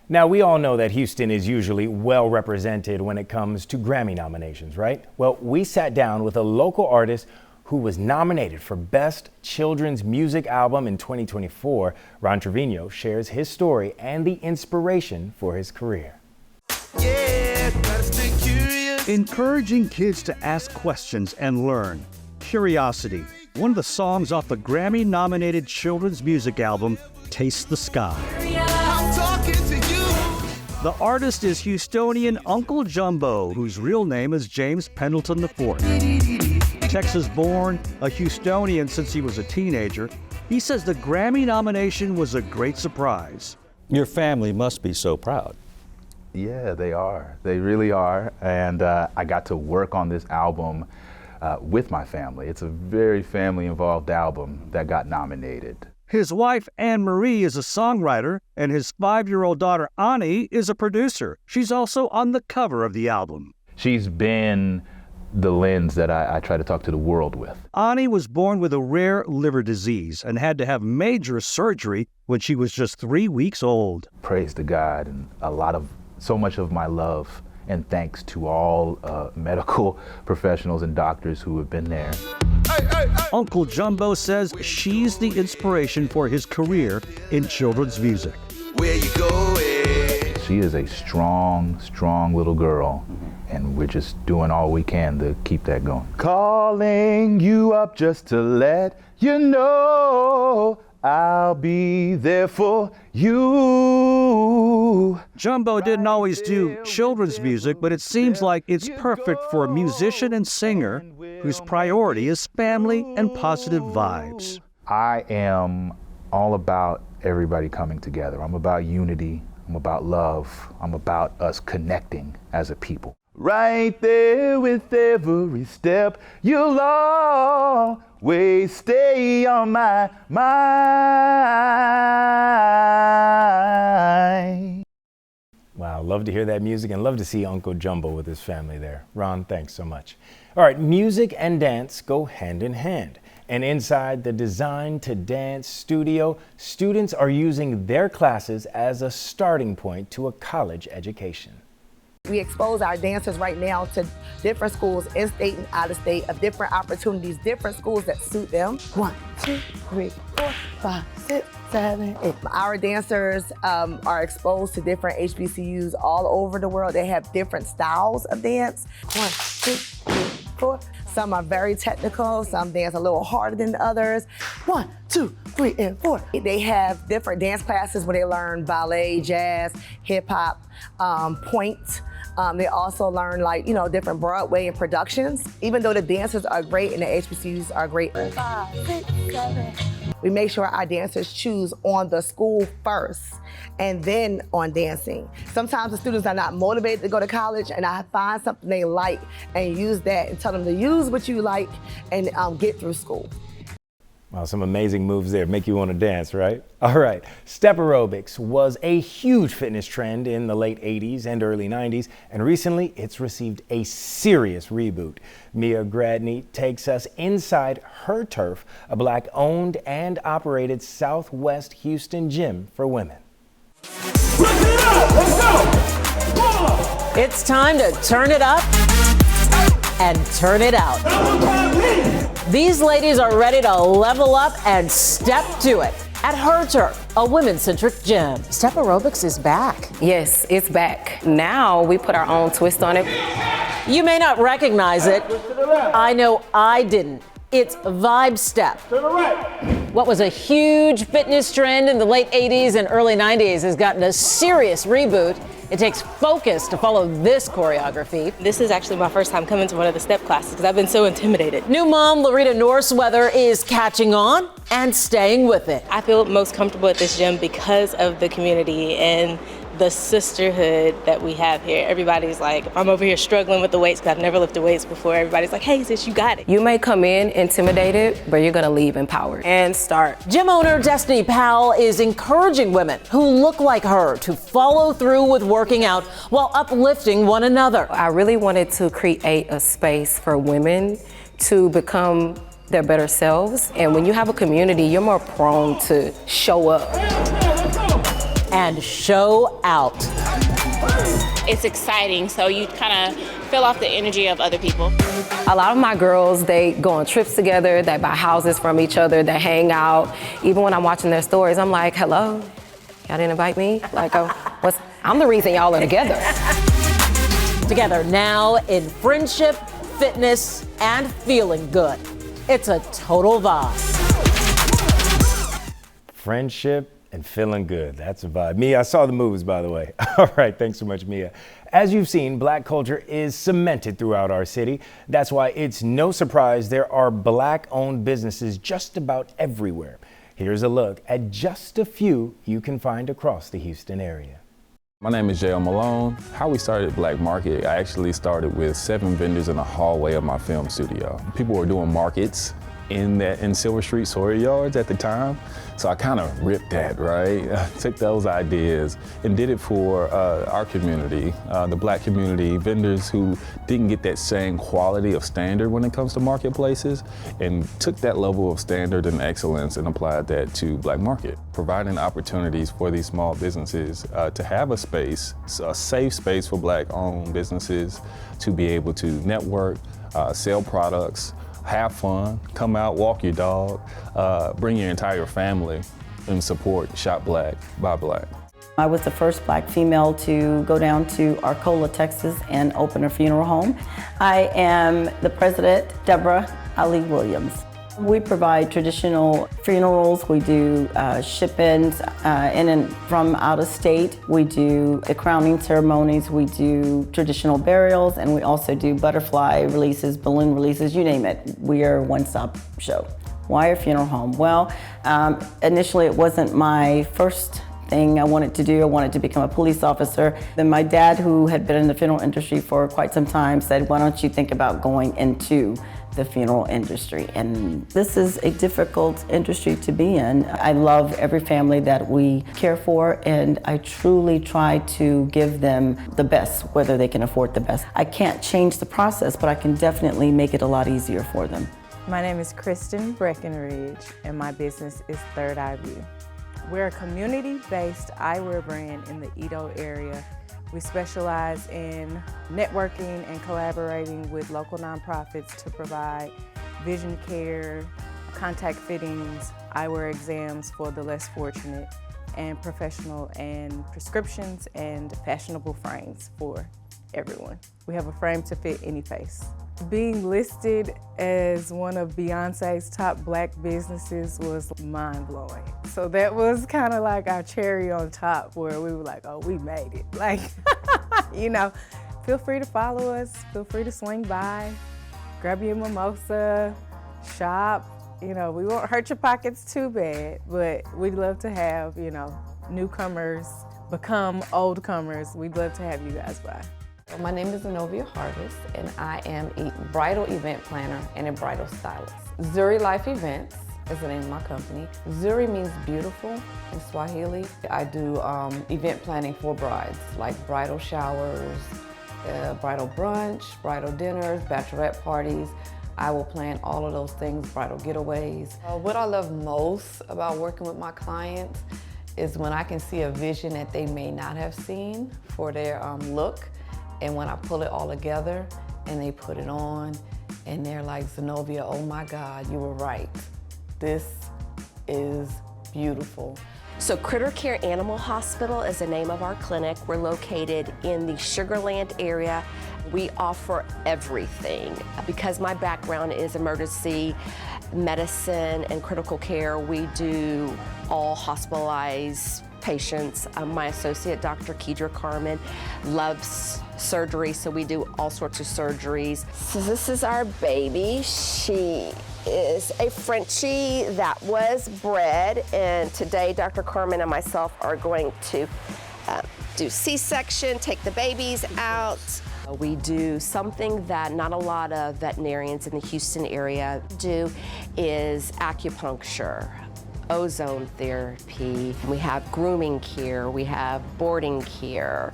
[SPEAKER 1] Now, we all know that Houston is usually well represented when it comes to Grammy nominations, right? Well, we sat down with a local artist who was nominated for Best Children's Music Album in 2024. Ron Trevino shares his story and the inspiration for his career.
[SPEAKER 18] Encouraging kids to ask questions and learn. Curiosity, one of the songs off the Grammy-nominated children's music album, Taste the Sky. The artist is Houstonian Uncle Jumbo, whose real name is James Pendleton IV. Texas-born, a Houstonian since he was a teenager, he says the Grammy nomination was a great surprise.
[SPEAKER 19] Your family must be so proud.
[SPEAKER 21] Yeah, they are. They really are. And I got to work on this album with my family. It's a very family-involved album that got nominated.
[SPEAKER 18] His wife, Anne Marie, is a songwriter, and his 5-year-old daughter, Ani, is a producer. She's also on the cover of the album.
[SPEAKER 21] She's been the lens that I try to talk to the world with.
[SPEAKER 18] Ani was born with a rare liver disease and had to have major surgery when she was just 3 weeks old.
[SPEAKER 21] Praise to God, and so much of my love and thanks to all medical professionals and doctors who have been there.
[SPEAKER 18] Uncle Jumbo says she's the inspiration for his career in children's music.
[SPEAKER 21] Where you going? She is a strong, strong little girl, and we're just doing all we can to keep that going. Calling you up just to let you know I'll be there for you.
[SPEAKER 18] Jumbo didn't always do children's music, but it seems like it's perfect for a musician and singer whose priority is family and positive vibes.
[SPEAKER 21] I am all about everybody coming together. I'm about unity. I'm about love. I'm about us connecting as a people. Right there with every step, you'll always stay on my mind.
[SPEAKER 1] Wow, love to hear that music and love to see Uncle Jumbo with his family there. Ron, thanks so much. All right, music and dance go hand in hand. And inside the Design to Dance studio, students are using their classes as a starting point to a college education.
[SPEAKER 2] We expose our dancers right now to different schools, in state and out of state, of different opportunities, different schools that suit them. 1, 2, 3, 4, 5, 6, 7, 8. Our dancers are exposed to different HBCUs all over the world. They have different styles of dance. 1, 2, 3, 4. Some are very technical, some dance a little harder than others. 1, 2, 3, and 4. They have different dance classes where they learn ballet, jazz, hip hop, pointe. They also learn different Broadway and productions. Even though the dancers are great and the HBCUs are great. 5, 6, 7. We make sure our dancers choose on the school first and then on dancing. Sometimes the students are not motivated to go to college, and I find something they like and use that and tell them to use what you like and get through school.
[SPEAKER 1] Wow, some amazing moves there. Make you want to dance, right? All right. Step aerobics was a huge fitness trend in the late 80s and early 90s, and recently it's received a serious reboot. Mia Gradney takes us inside her turf, a Black-owned and operated Southwest Houston gym for women.
[SPEAKER 4] Let's go!
[SPEAKER 13] It's time to turn it up and turn it out. These ladies are ready to level up and step to it. At Her Turf, a women-centric gym, step aerobics is back.
[SPEAKER 10] Yes, it's back. Now we put our own twist on it.
[SPEAKER 13] You may not recognize it. I know I didn't. It's Vibe Step. What was a huge fitness trend in the late 80s and early 90s has gotten a serious reboot. It takes focus to follow this choreography.
[SPEAKER 23] This is actually my first time coming to one of the step classes because I've been so intimidated.
[SPEAKER 13] New mom Larita Norseweather is catching on and staying with it.
[SPEAKER 23] I feel most comfortable at this gym because of the community and the sisterhood that we have here. Everybody's like, if I'm over here struggling with the weights because I've never lifted weights before, everybody's like, hey sis, you got it.
[SPEAKER 10] You may come in intimidated, but you're gonna leave empowered.
[SPEAKER 23] And start.
[SPEAKER 13] Gym owner Destiny Powell is encouraging women who look like her to follow through with working out while uplifting one another.
[SPEAKER 10] I really wanted to create a space for women to become their better selves. And when you have a community, you're more prone to show up.
[SPEAKER 13] And show out.
[SPEAKER 25] It's exciting, so you kind of fill off the energy of other people.
[SPEAKER 10] A lot of my girls, they go on trips together, they buy houses from each other, they hang out. Even when I'm watching their stories, I'm like, hello, y'all didn't invite me? Like, I'm the reason y'all are together.
[SPEAKER 13] Together now in friendship, fitness, and feeling good. It's a total vibe.
[SPEAKER 1] Friendship and feeling good. That's a vibe. Mia, I saw the moves, by the way. All right, thanks so much, Mia. As you've seen, Black culture is cemented throughout our city. That's why it's no surprise there are Black-owned businesses just about everywhere. Here's a look at just a few you can find across the Houston area.
[SPEAKER 26] My name is J.L. Malone. How we started Black Market, I actually started with 7 vendors in the hallway of my film studio. People were doing markets in Silver Street Sawyer Yards at the time. So I kind of ripped that, right? I took those ideas and did it for our community, the Black community, vendors who didn't get that same quality of standard when it comes to marketplaces, and took that level of standard and excellence and applied that to Black Market, providing opportunities for these small businesses to have a space, a safe space for Black-owned businesses to be able to network, sell products, have fun, come out, walk your dog, bring your entire family and support Shop Black, Buy Black.
[SPEAKER 27] I was the first Black female to go down to Arcola, Texas and open a funeral home. I am the president, Deborah Ali Williams. We provide traditional funerals. We do ship-ins in and from out of state. We do crowning ceremonies. We do traditional burials, and we also do butterfly releases, balloon releases, you name it. We are a one-stop show. Why a funeral home? Well, initially it wasn't my first thing I wanted to do. I wanted to become a police officer. Then my dad, who had been in the funeral industry for quite some time, said, why don't you think about going into the funeral industry. And this is a difficult industry to be in. I love every family that we care for, and I truly try to give them the best, whether they can afford the best. I can't change the process, but I can definitely make it a lot easier for them.
[SPEAKER 3] My name is Kristen Breckenridge, and my business is Third Eye View. We're a community-based eyewear brand in the Edo area. We specialize in networking and collaborating with local nonprofits to provide vision care, contact fittings, eyewear exams for the less fortunate, and professional and prescriptions and fashionable frames for everyone. We have a frame to fit any face. Being listed as one of Beyonce's top Black businesses was mind-blowing. So that was kind of like our cherry on top, where we were like, oh, we made it. Like, you know, feel free to follow us, feel free to swing by, grab your mimosa, shop. You know, we won't hurt your pockets too bad, but we'd love to have, you know, newcomers become old comers. We'd love to have you guys by.
[SPEAKER 7] My name is Zenobia Harvest, and I am a bridal event planner and a bridal stylist. Zuri Life Events is the name of my company. Zuri means beautiful in Swahili. I do event planning for brides, like bridal showers, bridal brunch, bridal dinners, bachelorette parties. I will plan all of those things, bridal getaways. What I love most about working with my clients is when I can see a vision that they may not have seen for their look. And when I pull it all together and they put it on and they're like, Zenobia, oh my God, you were right. This is beautiful.
[SPEAKER 9] So Critter Care Animal Hospital is the name of our clinic. We're located in the Sugar Land area. We offer everything. Because my background is emergency medicine and critical care, we do all hospitalized patients. My associate, Dr. Kedra Carmen, loves surgery, so we do all sorts of surgeries. So this is our baby. She is a Frenchie that was bred, and today Dr. Carmen and myself are going to do C-section, take the babies out. We do something that not a lot of veterinarians in the Houston area do, is acupuncture, ozone therapy. We have grooming care, we have boarding care.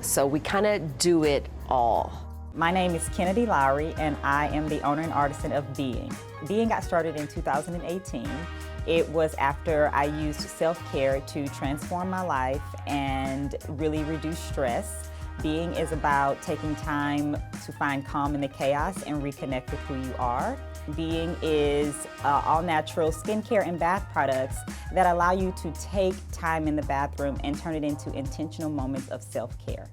[SPEAKER 9] So we kind of do it all.
[SPEAKER 11] My name is Kennedy Lowry, and I am the owner and artisan of Being. Being got started in 2018. It was after I used self-care to transform my life and really reduce stress. Being is about taking time to find calm in the chaos and reconnect with who you are. Being is all-natural skincare and bath products that allow you to take time in the bathroom and turn it into intentional moments of self-care.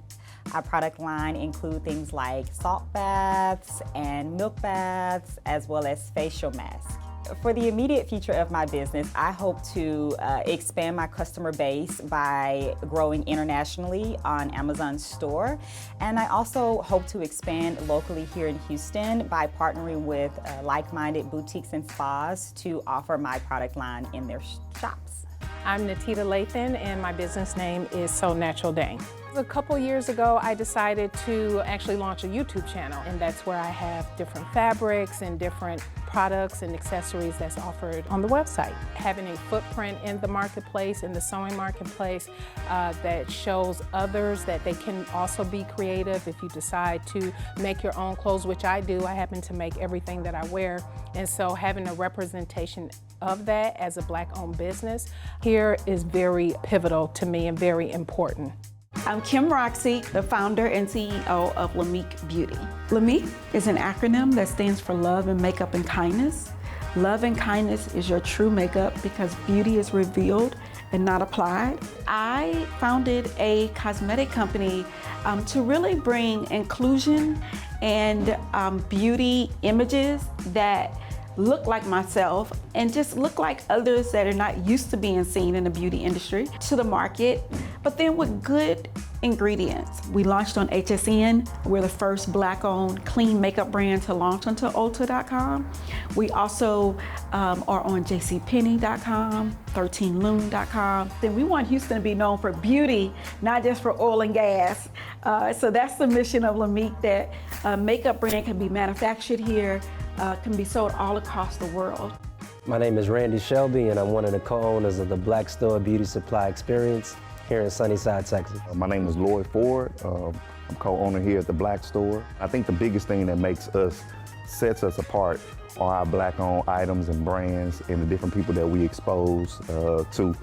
[SPEAKER 11] Our product line include things like salt baths and milk baths, as well as facial masks. For the immediate future of my business, I hope to expand my customer base by growing internationally on Amazon store. And I also hope to expand locally here in Houston by partnering with like-minded boutiques and spas to offer my product line in their shops.
[SPEAKER 12] I'm Natita Lathan, and my business name is So Natural Dang. A couple years ago, I decided to actually launch a YouTube channel, and that's where I have different fabrics and different products and accessories that's offered on the website. Having a footprint in the marketplace, in the sewing marketplace, that shows others that they can also be creative if you decide to make your own clothes, which I do. I happen to make everything that I wear, and so having a representation of that as a Black-owned business here is very pivotal to me and very important.
[SPEAKER 14] I'm Kim Roxy, the founder and CEO of Lamique Beauty. Lamique is an acronym that stands for Love and Makeup and Kindness. Love and kindness is your true makeup because beauty is revealed and not applied. I founded a cosmetic company to really bring inclusion and beauty images that look like myself and just look like others that are not used to being seen in the beauty industry to the market, but then with good ingredients. We launched on HSN. We're the first Black-owned clean makeup brand to launch onto Ulta.com. We also are on JCPenney.com, 13loon.com. Then we want Houston to be known for beauty, not just for oil and gas. So that's the mission of Lamique, that a makeup brand can be manufactured here, can be sold all across the world.
[SPEAKER 5] My name is Randy Shelby, and I'm one of the co-owners of the Black Store Beauty Supply Experience here in Sunnyside, Texas.
[SPEAKER 8] My name is Lloyd Ford. I'm co-owner here at the Black Store. I think the biggest thing that sets us apart are our Black-owned items and brands and the different people that we expose to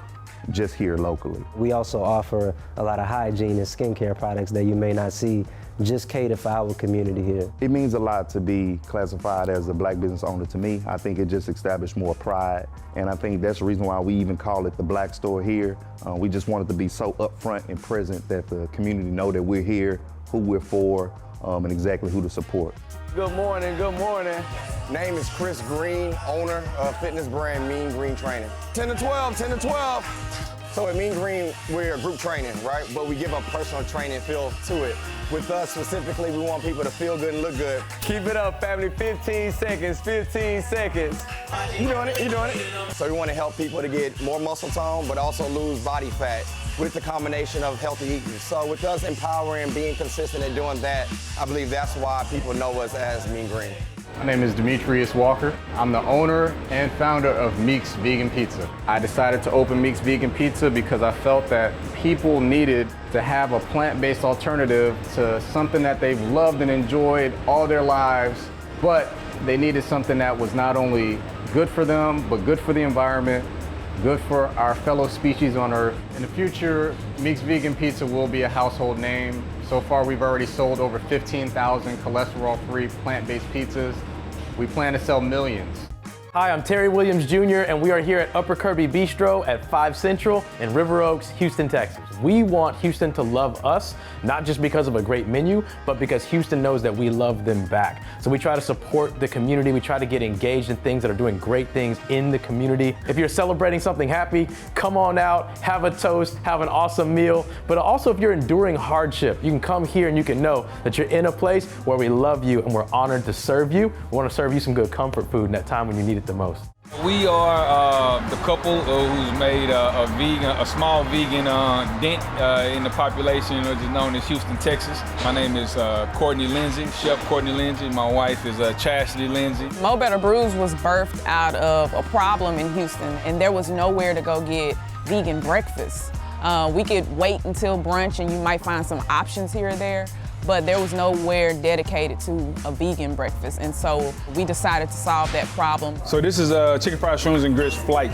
[SPEAKER 8] just here locally.
[SPEAKER 5] We also offer a lot of hygiene and skincare products that you may not see just cater for our community here.
[SPEAKER 8] It means a lot to be classified as a Black business owner to me. I think it just established more pride, and I think that's the reason why we even call it the Black Store here. We just wanted to be so upfront and present that the community know that we're here, who we're for, and exactly who to support.
[SPEAKER 15] Good morning, good morning. Name is Chris Green, owner of fitness brand Mean Green Training. 10 to 12, 10 to 12. So at Mean Green, we're group training, right? But we give a personal training feel to it. With us specifically, we want people to feel good and look good. Keep it up, family, 15 seconds, 15 seconds. You doing it, you doing it. So we want to help people to get more muscle tone, but also lose body fat with the combination of healthy eating. So with us empowering, being consistent and doing that, I believe that's why people know us as Mean Green.
[SPEAKER 16] My name is Demetrius Walker. I'm the owner and founder of Meek's Vegan Pizza. I decided to open Meek's Vegan Pizza because I felt that people needed to have a plant-based alternative to something that they've loved and enjoyed all their lives, but they needed something that was not only good for them, but good for the environment, good for our fellow species on Earth. In the future, Meek's Vegan Pizza will be a household name. So far, we've already sold over 15,000 cholesterol-free plant-based pizzas. We plan to sell millions.
[SPEAKER 20] Hi, I'm Terry Williams Jr., and we are here at Upper Kirby Bistro at 5 Central in River Oaks, Houston, Texas. We want Houston to love us, not just because of a great menu, but because Houston knows that we love them back. So we try to support the community. We try to get engaged in things that are doing great things in the community. If you're celebrating something happy, come on out, have a toast, have an awesome meal. But also if you're enduring hardship, you can come here and you can know that you're in a place where we love you and we're honored to serve you. We want to serve you some good comfort food in that time when you need it the most.
[SPEAKER 22] We are the couple who's made a small vegan dent in the population, which is known as Houston, Texas. My name is Courtney Lindsay, Chef Courtney Lindsay. My wife is Chastity Lindsay.
[SPEAKER 24] Mo Better Brews was birthed out of a problem in Houston, and there was nowhere to go get vegan breakfast. We could wait until brunch, and you might find some options here or there, but there was nowhere dedicated to a vegan breakfast, and so we decided to solve that problem.
[SPEAKER 22] So this is chicken fried shrooms and grits flight.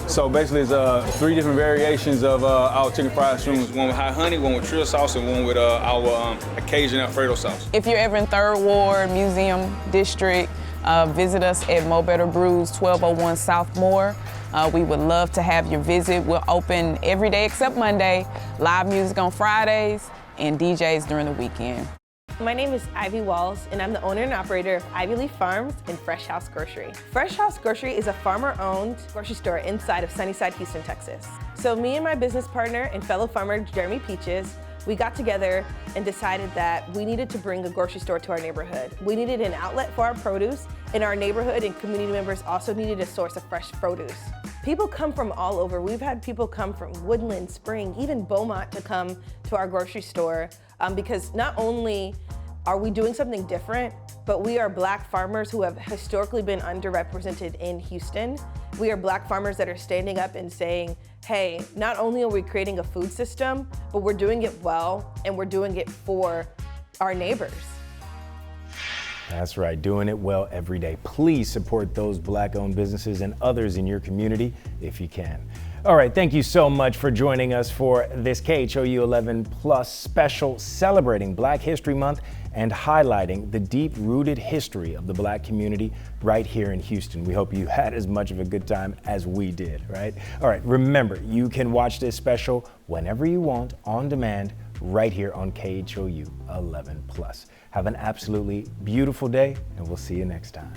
[SPEAKER 22] So basically it's 3 different variations of our chicken fried shrooms, one with hot honey, one with trill sauce, and one with our Cajun Alfredo sauce.
[SPEAKER 24] If you're ever in 3rd Ward, Museum District, visit us at Mo Better Brews, 1201 South Moore. We would love to have your visit. We're open every day except Monday, live music on Fridays, and DJs during the weekend.
[SPEAKER 28] My name is Ivy Walls, and I'm the owner and operator of Ivy Leaf Farms and Fresh House Grocery. Fresh House Grocery is a farmer-owned grocery store inside of Sunnyside, Houston, Texas. So me and my business partner and fellow farmer, Jeremy Peaches, we got together and decided that we needed to bring a grocery store to our neighborhood. We needed an outlet for our produce, and our neighborhood and community members also needed a source of fresh produce. People come from all over. We've had people come from Woodland, Spring, even Beaumont to come to our grocery store because not only are we doing something different, but we are Black farmers who have historically been underrepresented in Houston. We are Black farmers that are standing up and saying, hey, not only are we creating a food system, but we're doing it well and we're doing it for our neighbors.
[SPEAKER 1] That's right, doing it well every day. Please support those Black-owned businesses and others in your community if you can. All right, thank you so much for joining us for this KHOU 11 Plus special celebrating Black History Month and highlighting the deep-rooted history of the Black community right here in Houston. We hope you had as much of a good time as we did, right? All right, remember, you can watch this special whenever you want, on demand, right here on KHOU 11 Plus. Have an absolutely beautiful day, and we'll see you next time.